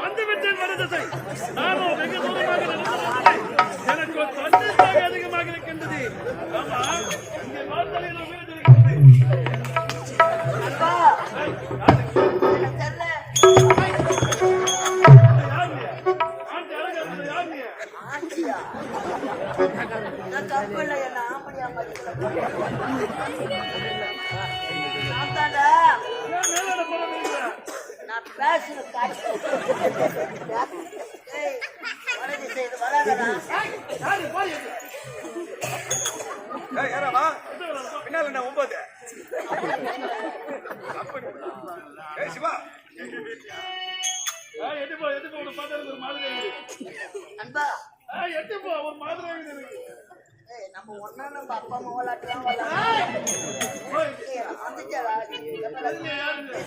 வந்துவிட்டேன் மருதசை. நானும் வெகு தூரமாக நடந்தது. எனக்கு ஒரு தண்ணீர் அதிகமாக இருக்கின்றது. ஆமா, இங்கே வார்த்தையில் வீடு இருக்கிறது. நான் பேசுற காட்சி பின்னால 9 சிவா எட்டுப்போ ஒரு மாதிரி ஒரு மாதிரி அன்பா எட்டுப்போ ஒரு மாதிரி நம்ம ஒன்னா நம்ம அப்பா அம்மா விளாட்டுலாம்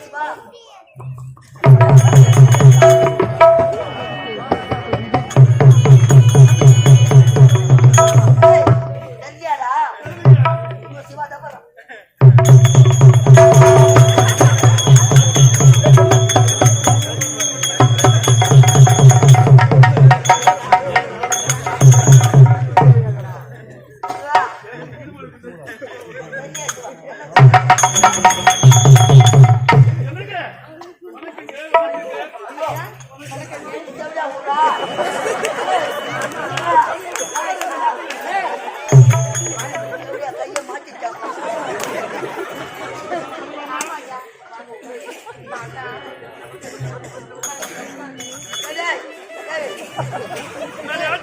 சிவா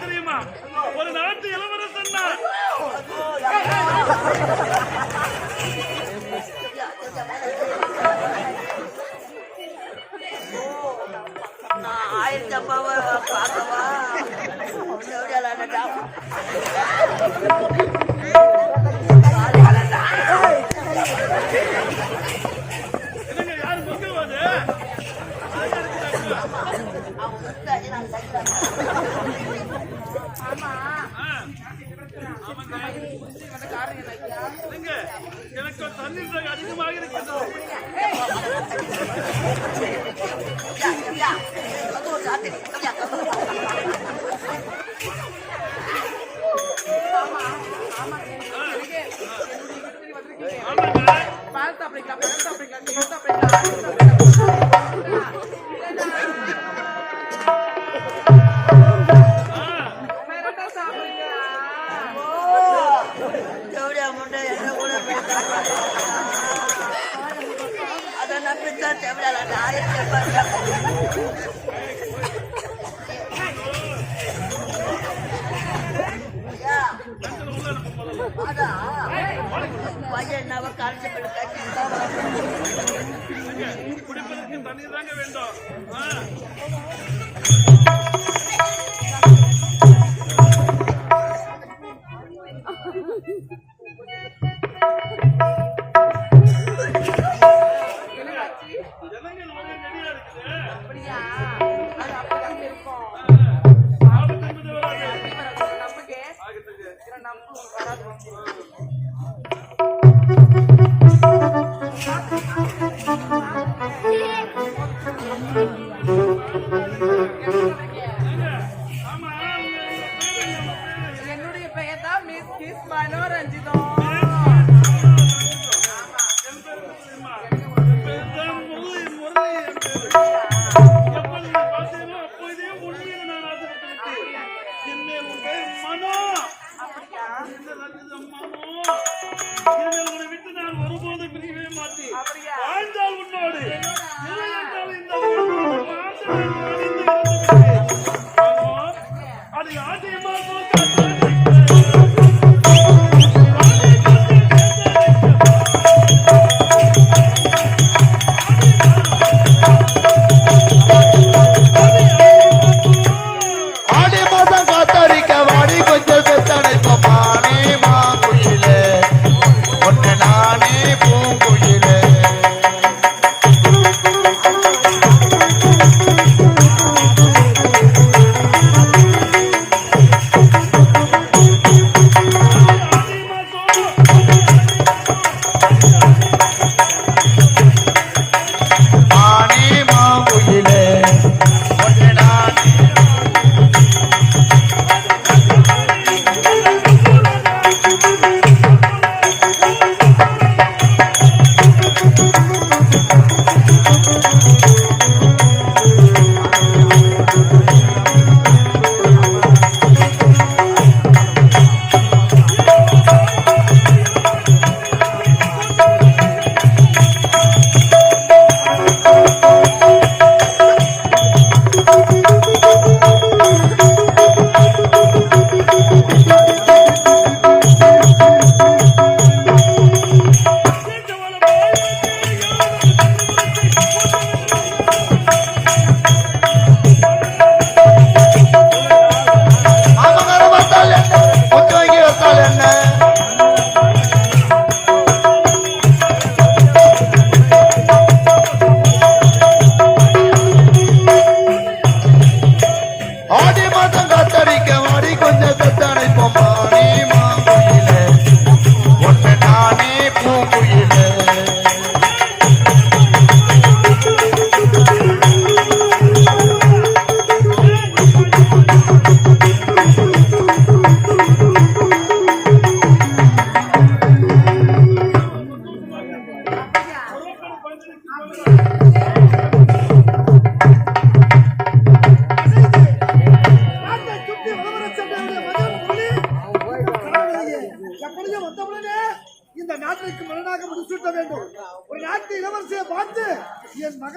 தெரியுமா ஒரு நாட்டு இளவரசன் நான் 1000 அப்பாவை பார்க்கவா எனக்கு தண்ணீர் அதிகமாக இருக்கிறது. பால் சாப்பிடுங்களா பழம் சாப்பிடுங்களா தேன் சாப்பிடுங்களா குடிப்பதற்கு தண்ணீர் தாங்க வேண்டும். என்னுடைய பெயர் தான் மிஸ் கிஸ் மனோரஞ்சிதம். விட்டு நான் ஒருபோது பிரியவே மாட்டேன். வாழ்ந்தால் உன்னோடு அது ஆச்சரியமா பூங்குயிலே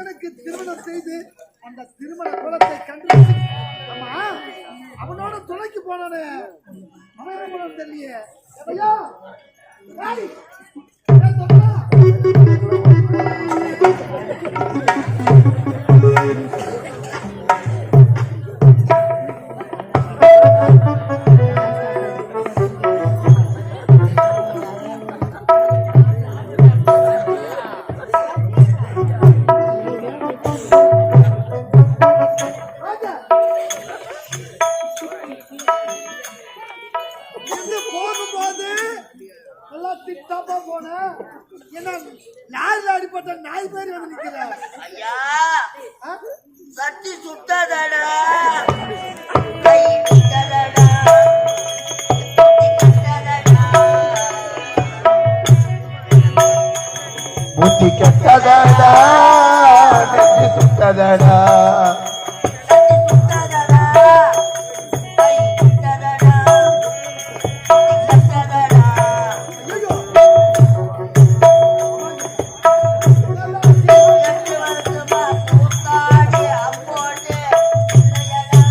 மகனுக்கு திருமணம் செய்து அந்த திருமண குலத்தை கண்டு ஆமா அவனோட துணைக்கு போனானே அவன் குலம் தெரியலையே ஐயா ஏய், ஏய் தம்பா. ராஜா. இங்க போகும்போது நல்லா திட்டாப்பா போன என்ன நாயில அடிப்பட்ட நாய் பேர் வந்து நிக்கிற ஐயா ஆ? சட்டி சுட்டதடா கை விட்டதடா கட்டதடா புத்தி கெட்டதடா நெஞ்சு சுட்டதடா சட்டி சுட்டதடா கை விட்டதடா கட்டதடா ஐயோ. நல்லா எட்டு வருஷமா கூத்தாடி அம்மோடு இல்லையடா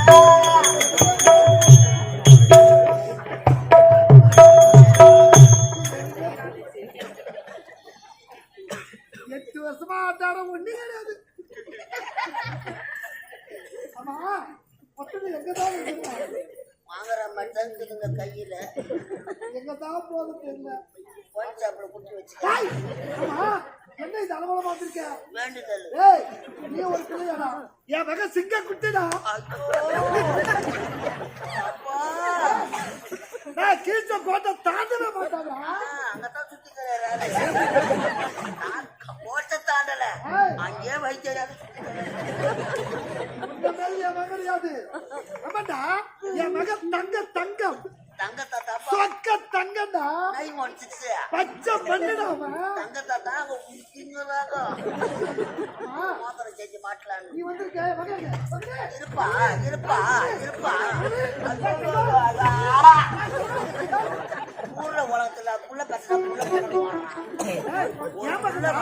எட்டு வருஷமா ஆட்டாடம் ஒண்ணு கிடையாது ஆமா மொத்தம் எங்கதான் இருக்குங்க வாங்குற மட்டும் இருக்குதுங்க கையில எங்கதான் போகுது தெரியல கொஞ்சம் அப்புறம் குட்டி வச்சுக்க ஏய், ஆமா என்ன இது அலமலம் பார்த்திருக்க வேண்டுதல் ஏய் நீ ஒரு பிள்ளையாடா என் மகன் சிங்க குட்டிடா ஏய் கீழ்ச்ச கோட்டை தாண்டவே மாட்டாடா அங்கதான் சுத்திக்கிறாரு கோட்டை தாண்டல அங்கேயே வைக்கிறாரு இந்த மேல என் மகன் யாது ஆமாண்டா என் மகன் தங்கம் தங்கத்தா தாப்பா சொக்க தங்கம்டா 916 பச்சை பண்ணுடா அவன் தங்கத்தா தான் அவங்க திங்குறாங்க ஆமா, மோதிரம் செஞ்சு மாட்டலான்னு நீ வந்திருக்க மகன் வந்து இருப்பா இருப்பா இருப்பா ஊர்ல உலகத்துல புள்ள கட்டினா புள்ள கட்டுவான் ஏன் மகன்டா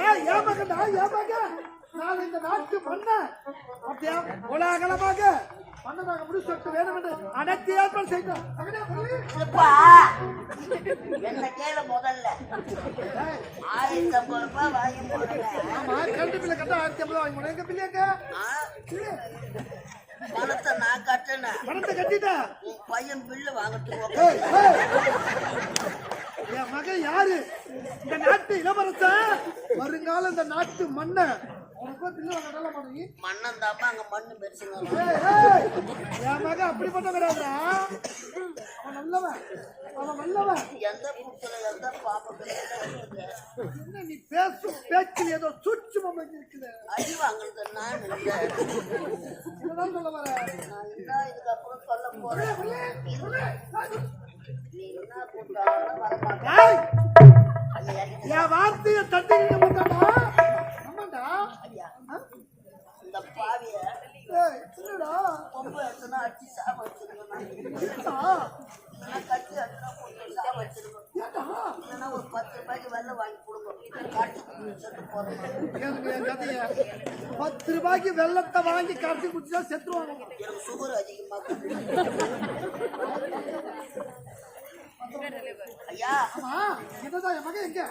ஏய் ஏன் மகன்டா ஏன் மகன் நான் இந்த நாட்டு மன்னன் அப்படியா உலகளமாக மன்னனாக முடிச்சு வேணும் என்று அனைத்து ஏற்பாடு செய்தோம் மகனே, மகனே. இருப்பா என்ன கேள முதல்ல 1050 ரூபாய் வாங்கி போடுறேன் ஆமா கண்டு பிள்ளை கட்ட 1050 வாங்கி போனேன் எங்க பிள்ளைங்க பணத்தை நான் கட்டினேன் பணத்தை கட்டிட்டா உன் பையன் பில்லு வாங்கட்டுவோம் ஏய், ஏய். என் மகன் யாரு இந்த நாட்டு இளவரசன் வருங்கால இந்த நாட்டு மன்னன் உனக்கு பிள்ளை வாங்க நல்ல மாட்டேங்க மண்ணன் தாப்பா அங்க மண்ணு பெருசுங்க ஏய், ஏய். என் மகன் அப்படிப்பட்ட கிடையாதுடா அவன் நல்லவன் அவன் நல்லவன் எந்த புத்துல எந்த பாம்பு என்ன நீ பேசும் பேச்சில் ஏதோ சூட்சுமம் இருக்குது அடி வாங்குறது நான் இல்லை என்னதான் சொல்ல வர நான் என்ன இதுக்கப்புறம் சொல்ல போறேன் நீ என்ன கூட்டாலும் வரமாட்டேன் ஏய், என் வார்த்தையை தட்டிக்கிட்டு மாட்டாடா ஆமாண்டா ஆ? இந்த பாவிய ஏய், என்னடா பொம்பு எடுத்துனா அடிச்சு சாம வச்சிருக்கணும் என்னடா இல்லைன்னா கட்டி எடுத்துனா கொஞ்சம் சாம வச்சிருக்கணும் ஏண்டா இல்லைன்னா ஒரு 10 ரூபாய்க்கு வெள்ளை வாங்கி கொடுங்க காட்டுக்கு செத்து போறோம் கேளுங்க என் கதைய 10 ரூபாய்க்கு வெள்ளத்தை வாங்கி கரைச்சி குடிச்சா செத்துருவாங்க எனக்கு சுகர் அதிகமா ஐயா ஆமா என்னதான் என் மகன் எங்க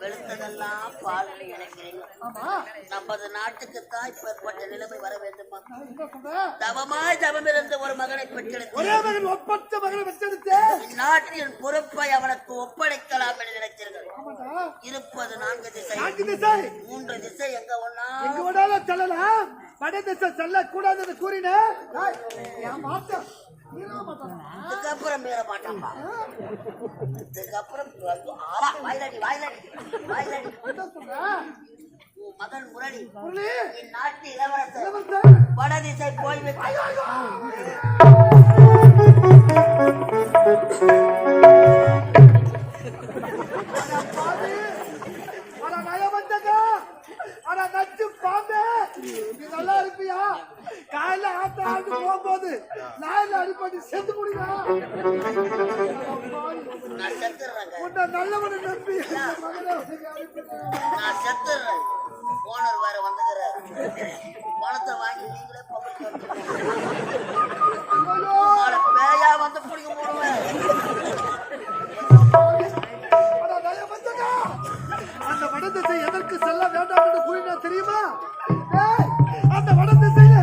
வெளுத்ததெல்லாம் பால் நினைக்கிறீங்க ஆமா நமது நாட்டுக்குத்தான் இப்பேற்பட்ட நிலைமை வர வேண்டுமா நான் என்ன சொல்றேன் தவமாய் தவமிருந்த ஒரு மகனை பெற்றெடுத்து ஒரே மகன் ஒப்பற்ற மகனை வச்செடுத்து இந்நாட்டின் பொறுப்பை அவனுக்கு ஒப்படைக்கலாம் என நினைத்தீர்கள் ஆமாண்டா இருப்பது 4 திசை 4 திசை 3 திசை எங்க ஒண்ணா எங்க வேணாலும் செல்லலாம் வட திசை செல்லக்கூடாதுன்னு கூறினேன் என் மாத்தம் மீற மாட்டானா இதுக்கப்புறம் மீற மாட்டான்பா இதுக்கப்புறம் வாயிலடி என்ன சொல்றேன் உன் மகன் முரளி முரளி இந்நாட்டு இளவரசர் இளவரசன் வட திசை போய்விட்டு அட நயவஞ்சகா அட நச்சு பாம்பே நீ நல்லா இருப்பியா காலையில ஆட்டு போகும்போது நாயில அடிப்பட்டு செத்து முடியா நான் செத்துறேங்க உன்னை நல்லவனை நம்பி மகனை அனுப்பிட்டேன். நான் செத்துறேன் ஓனர் வேற வந்தது பணத்தை வாங்கி நீங்களே பேயா வந்து பிடிக்க போடுவேன். அந்த வடதிசை எதற்கு செல்ல வேண்டாம் என்று கூறினா தெரியுமா? ஏய், அந்த வடதிசையில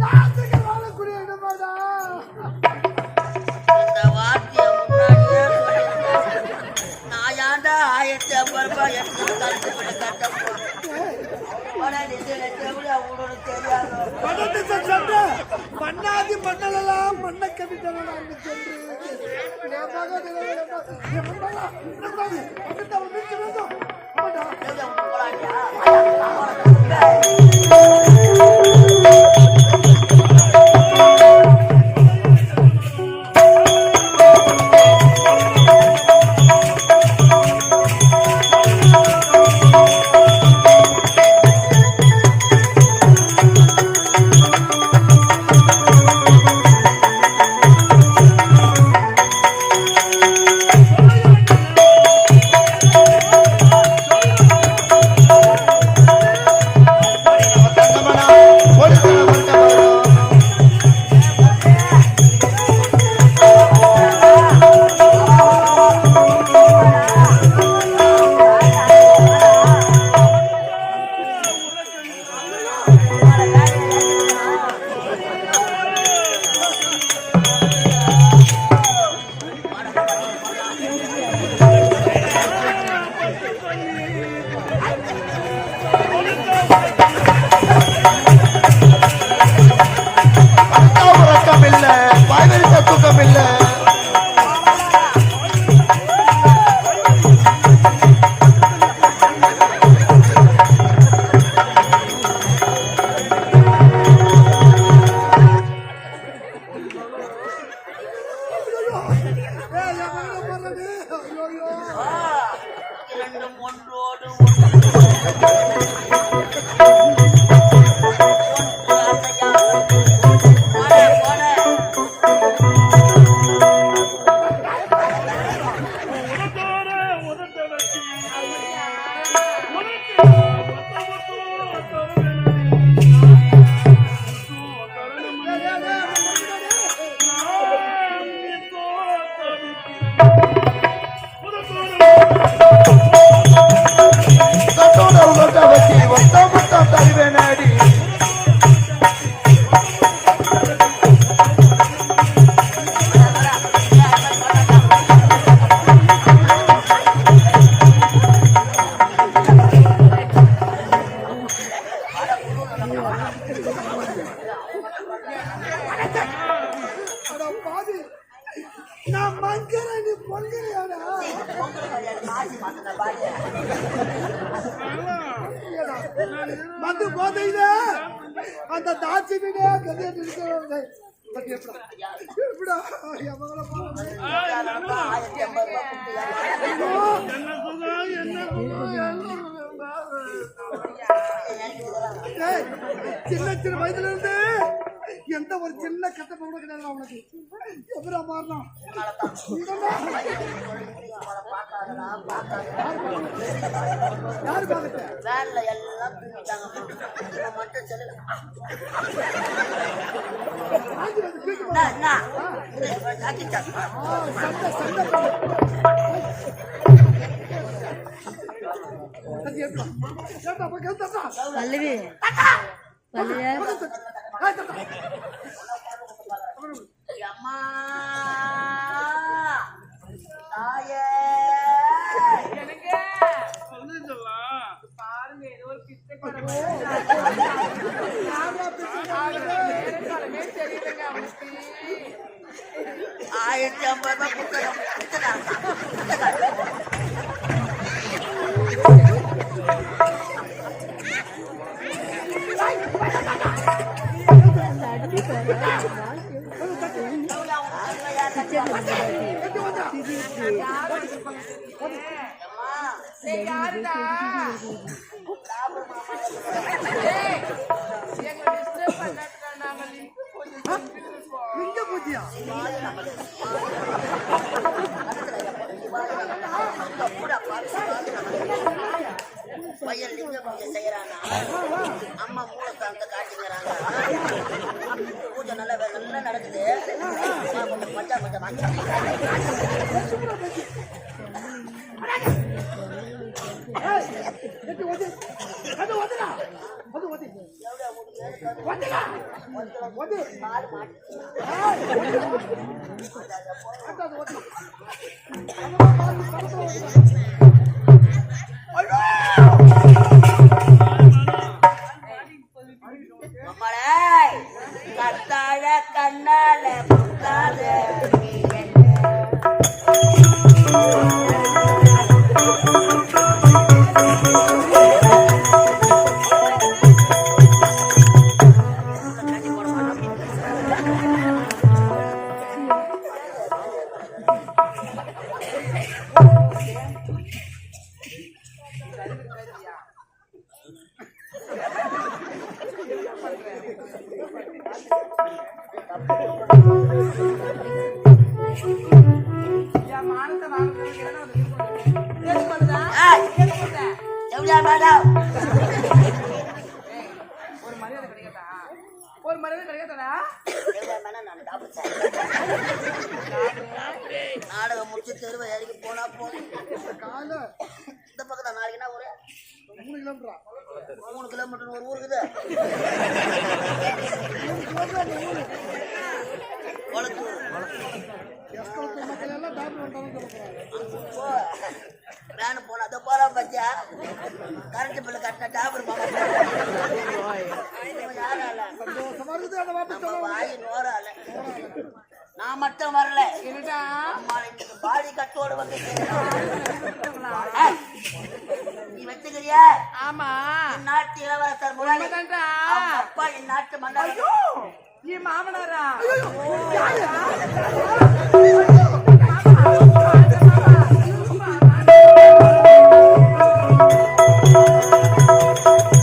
நாட்டுகள் வாழக்கூடிய இடமாடா. இந்த வார்த்தையை முன்னாடியே சொல்லியிருந்தேன். நான் ஏன்டா 1500 ரூபாய் எடுத்து கருத்து விட கட்ட போறேன். தெரியாது. வடதிசை சென்று மண்ணாதி மண்ணலெல்லாம் மண்ணை கவிட்டலாம் என்று சென்று நான் மங்கற நீ பொங்கறியாடா மது போதையில அந்த தாச்சி விட கதையிட்டு இருக்கிறவங்க எப்படா என் மகளை சின்ன சின்ன வயதுல இருந்து எந்த ஒரு சின்ன கட்ட கூட கிடையாது அவனுக்கு எப்படா மாறணும் யாரு பாத்துட்ட வேன்ல எல்லாம் தூங்கிட்டாங்க மட்டும் சொல்லல பல்லவி அம்மா தாயே பாருங்க ஏதோ ஒரு பிச்சை தெரியலங்க அவனுக்கு 1550 யாருடா எங்க டிஸ்டர்ப் பண்ணாட்டா நாம எங்க பூஜ்யா பையன் லிங்க பூஜை செய்யறானா அம்மா மூல வந்துடா. வந்து. மாடு மாட்டு ஆட்டாது, வந்து. நம்மளே கத்தாழ கண்ணால புத்தாத நீ என்ன என் மானத்தை வாங்குறதுக்கு என்ன ஒரு எது பண்ணுதா? ஏய், எது பண்ணுத? எவ்வளோ மேடம் ஏய், ஒரு மரியாதை கிடைக்காதா? ஒரு மரியாதை கிடைக்காதா? எவ்வளோ மேடம் நான் டாக்டர் சார். நாடகம் முடிச்சு தெருவை இறங்கி போனா போதும். காலைல இந்த பக்கம் தான் நாளைக்கு என்ன ஒரு 3 கிலோமீட்டரா 3 கிலோமீட்டர் ஒரு ஊருக்குது குளத்தூர். எஸ்கோத்து மக்கள் எல்லாம் டாக்டர் வந்தாலும் சொல்ல போறாங்க. வேனு போன அதை போறான் பத்தியா கரண்ட் பில்லு கட்டின டாபர் யாரால சந்தோஷமா இருக்குது அந்த வார்த்தை நம்ம சொல்ல. வாய் நோரால நான் மட்டும் வரல என்னடா? அம்மா இன்னைக்கு பாடி கட்டோடு வந்து நீ வச்சுக்கிறியா ஆமா. என் நாட்டு இளவரசர் முரளி உண்மைதான்டா. அவங்க அப்பா என் நாட்டு மன்னர் ஐயோ, நீ மாமனாரா?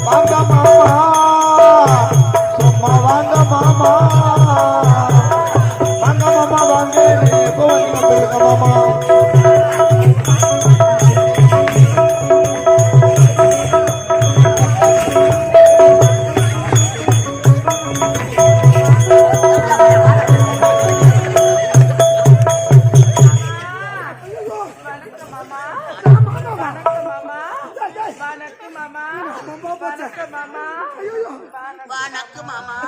வாங்க மாமா சும்மா வாங்க மாமா வாங்க மாமா வாங்க எப்போ வந்தீங்க சொல்லுங்க மாமா வணக்கம் மாமா. வணக்கம் மாமா. வணக்கம் மாமா. வணக்கம் மாமா. வா நக்கு மாமா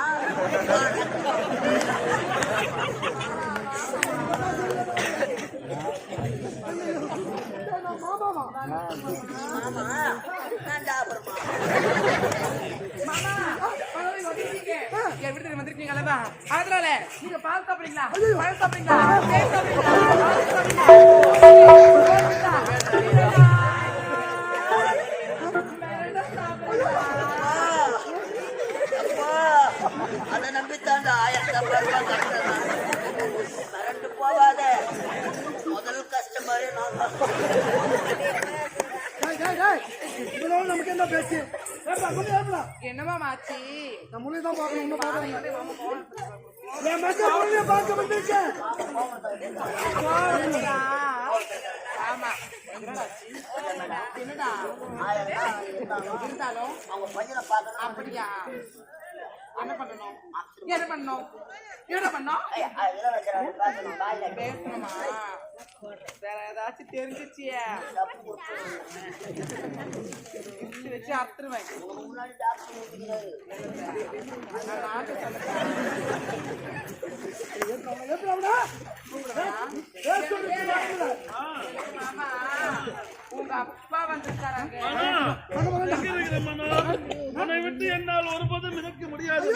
மாமா நான் டாபர் மாமா, பரவாயில்லை, வந்திருக்கீங்க. என் வீட்டுக்கு வந்திருக்கீங்க அல்லவா? அதனால நீங்க பால் சாப்பிடுறீங்களா? பழம் சாப்பிடுறீங்களா? தேன் சாப்பிடுறீங்களா? பால் சாப்பிடுறீங்களா? அதை நம்பித்தான் ஆயிரத்தி கரண்ட் போவாத முதல் கஸ்டமரே நான் தான். இதனால நமக்கு என்ன பேச்சு? ஏப்பா, கொஞ்சம் ஏப்பா. என்னமா மாச்சி? நான் முள்ளி தான் பார்க்கணும், இன்னும் பார்க்கறீங்க. என் மச்சான் முள்ளியை பார்க்க வந்திருக்கேன். என்னடா? ஆமா. என்னடா ஆச்சு? என்னடா? இருந்தாலும் அவங்க பையனை பார்க்கணும் அப்படியா? என்ன பண்ணணும்? என்ன பண்ணணும்? என்ன பண்ணோம்? இளவரசரை பார்க்கணும் வாயில பேசணுமா? வேற ஏதாச்சும் தெரிஞ்சிச்சியா? இட்டு வச்சு அறுத்துருவேன். முன்னாடி டாக்டர் ஊத்திக்கிறாரு. நான் நாட்டு சொல்றேன். ஏப்பா, மாமா, உங்க அப்பா வந்திருக்காராங்க. எங்க இருக்கிற மனோ? உன்னை விட்டு என்னால் ஒருபோதும் மிதக்க முடியாது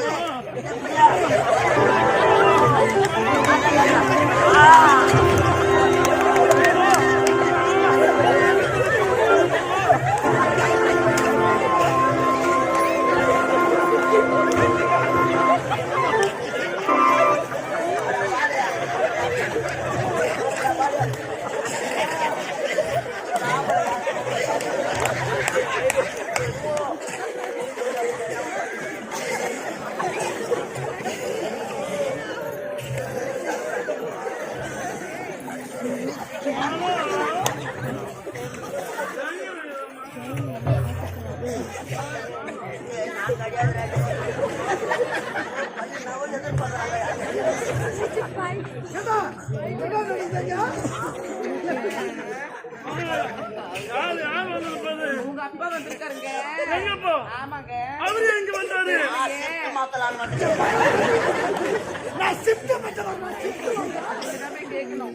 ஏண்டா, என்ன நடந்தீங்க? யார் யார் வந்திருப்பது? உங்க அப்பா வந்திருக்காருங்க. எங்கப்பா? ஆமாங்க. அவரு எங்க வந்தாரு? மாத்தலாம் நான் ஷிஃப்ட் பண்றேன் நான் ஷிஃப்ட் பண்றேன் இதுதான் போய் கேட்கணும்.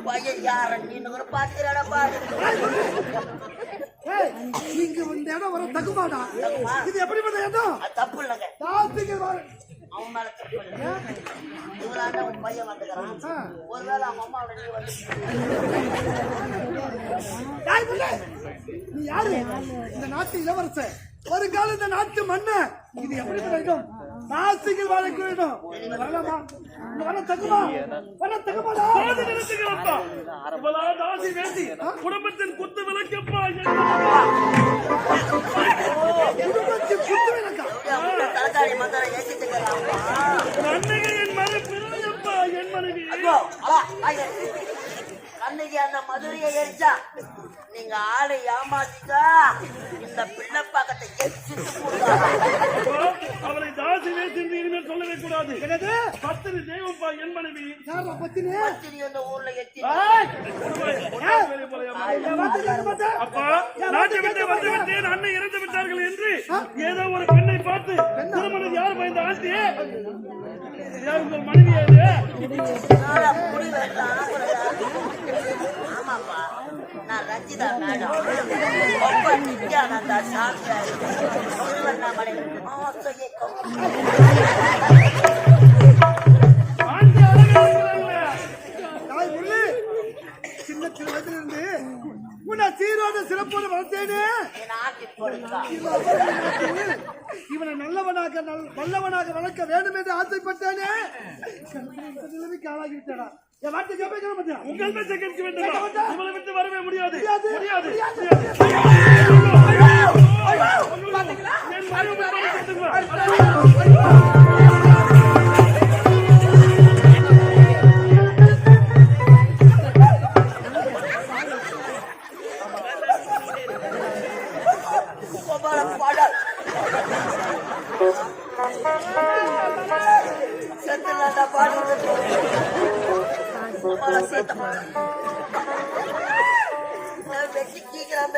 பையன் யார நீங்க ஒரு பாத்துறடா பாரு. ஏய் நீங்க இந்த இடம் வர தகுமாடா இது எப்படிப்பட்ட இடம் அது தப்பு இல்லைங்க. தாசிகள் வர அவன் மேல தப்பு இல்லை. இவராண்ட ஒரு பையன் வந்துக்கிறான். ஒருவேளை அவன் அம்மாவோட நீ வந்து டேய் புள்ளே நீ யாரு இந்த நாட்டு இளவரசர் வருங்கால இந்த நாட்டு மன்னர் இது எப்படிப்பட்ட இடம் தாசிகள் வாழக்கூடிய இடம் வரலாமா இங்க வர தகுமாடா தாசி நிறுத்துகிறப்பா. இவளா தாசி வேசி குடும்பத்தின் குத்து விளக்கப்பா. குடும்பத்தில் குத்து விளக்கா தலைக்காரி மந்திர ஏற்றிட்டுக்கிறான். கண்ணகி என் மனைவி பிறந்தப்பா. என் மனைவி கண்ணகி அந்த மதுரையை எரிச்சா நீங்க ஆளை ஏமாத்திட்டா இந்த பிள்ளை பாக்கத்தை எரிச்சிட்டு அவளை தாசி வேசி என்று இனிமேல் சொல்லவே கூடாது. என்னது பத்திரி தெய்வப்பா. என் மனைவி யாரா பத்தினி அந்த ஊர்ல எத்தி அப்பா நாட்டை விட்டு வந்து விட்டேன். அண்ணன் இறந்து விட்டார்கள் என்று ஏதோ ஒரு பெண்ணை பார்த்து திருமணம் யார் பயந்த ஆண்டி உங்கள் மனைவி முடி வேண்டாம். ஆமாப்பா நான் ரஞ்சிதா மேடம் ரொம்ப நித்யானந்தா சாப்பிட்டா திருவண்ணாமலை ஆண்டி அழகா இருக்கிறாங்களே. தாய் முள்ளு சின்ன சின்ன வயசுல இருந்து உன்னை சீரோட சிறப்போடு வளர்த்தேனே இவனை நல்லவனாக வல்லவனாக வளர்க்க வேண்டும் என்று ஆசைப்பட்டேனே நிலைமைக்கு ஆளாகி விட்டேனா என் வார்த்தை கேட்க மாட்டேன் உங்கள் பேச்சை கேட்க வேண்டுமா? உங்களை விட்டு வரவே முடியாது. முடியாது. என் மனைவி பாடல் செத்துலாண்டா பாடல் வெட்டி கீக்கிறான்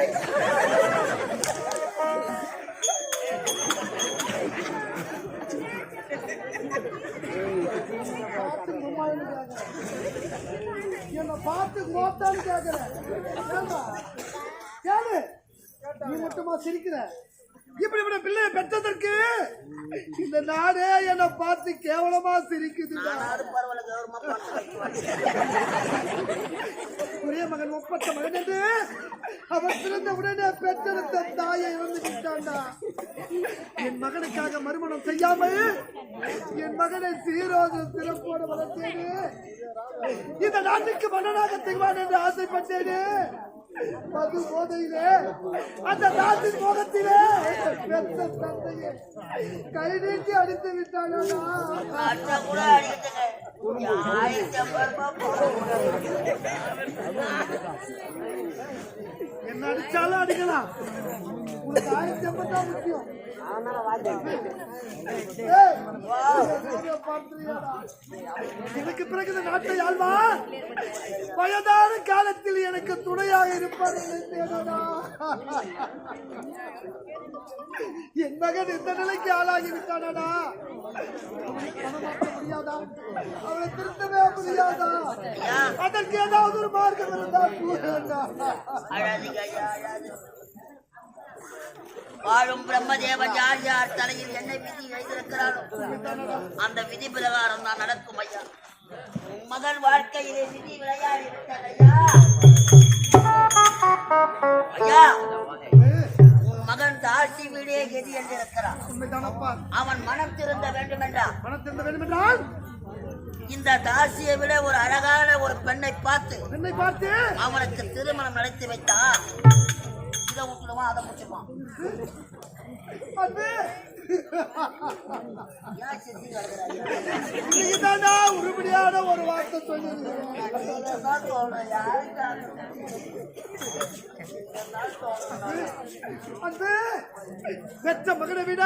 என்னை பார்த்து கோத்தான்னு கேட்கிறேன் கேளு நீ மட்டுமா சிரிக்கிற இப்படிப்பட்ட பிள்ளையை பெற்றதற்கு இந்த நாடே என்னை பார்த்து கேவலமா சிரிக்குது ஒரே மகன் ஒப்பற்ற மகன் என்று அவன் பிறந்த உடனே பெற்றெடுத்த தாயை இறந்து விட்டாண்டா என் மகனுக்காக மறுமணம் செய்யாமல் என் மகனை சீரோடு சிறப்போடு வளர்த்தேனே இந்த நாட்டுக்கு மன்னனாக செய்வான் என்று ஆசைப்பட்டேனே மது போதையிலே அந்த நாட்டின் முகத்திலே பெற்ற தந்தையை கை நீட்டி அடித்து விட்டானா கூட என்ன அடிச்சாலும் அடிக்கலாம் உங்களுக்கு 1050 தான் முக்கியம் எனக்கு பிறகு இந்த நாட்டை ஆள்வா வயதான காலத்தில் எனக்கு துணையாக இருப்பார் என் மகன் இந்த நிலைக்கு ஆளாகி விட்டானா முடியாதா அவளை திருத்தவே முடியாதா அதற்கு ஏதாவது ஒரு மார்க்கம் இருந்தால் வாழும் பிரம்மதேவன் யார் யார் தலையில் என்ன விதி வைத்திருக்கிறாரோ அந்த விதி பிரகாரம் தான் நடக்கும் ஐயா. மகன் வாழ்க்கையிலே விதி விளையாடி விட்டதையா ஐயா. உன் மகன் தாசி வீடே கதி என்றிருக்கிறான். அவன் மனம் திருந்த வேண்டும் என்றால் இந்த தாசியை விட ஒரு அழகான ஒரு பெண்ணை பார்த்து அவனுக்கு திருமணம் நடத்தி வைத்தா இதை விட்டுடுவான் அதை முடிச்சுப்பான். ஏன் சிரிச்சு கிடக்குறாங்க? நீதானா உருப்படியான ஒரு வார்த்தை சொல்லியிருக்கிறேன். நீங்கதான் சொல்லணும், யாருக்காக? அந்த பெற்ற மகனை விட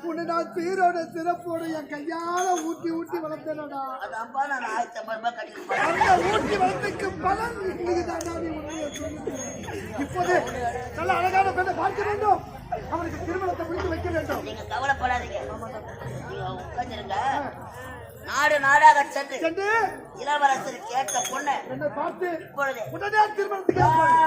உன்னை நான் சீரோட சிறப்போடு என் கையால ஊட்டி ஊட்டி வளர்த்தேனடா. அதான்ப்பா நான் 1500 ரூபாய் கட்டிட்டு அந்த ஊட்டி வளர்த்துக்கு பலன் நீதானா நீ உண்மையை சொல்லு. இப்போது நல்ல அழகான பெண்ணை பார்க்க வேண்டும், அவனுக்கு திருமணத்தை முடித்து வைக்க வேண்டும். நீங்க கவலைப்படாதீங்க, நீங்க உட்காந்துருங்க. நாடு நாடாக சென்று சென்று இளவரசர் கேட்ட பொண்ணு என்னை பார்த்து இப்பொழுது உடனே திருமணத்துக்கு ஏற்பாடு.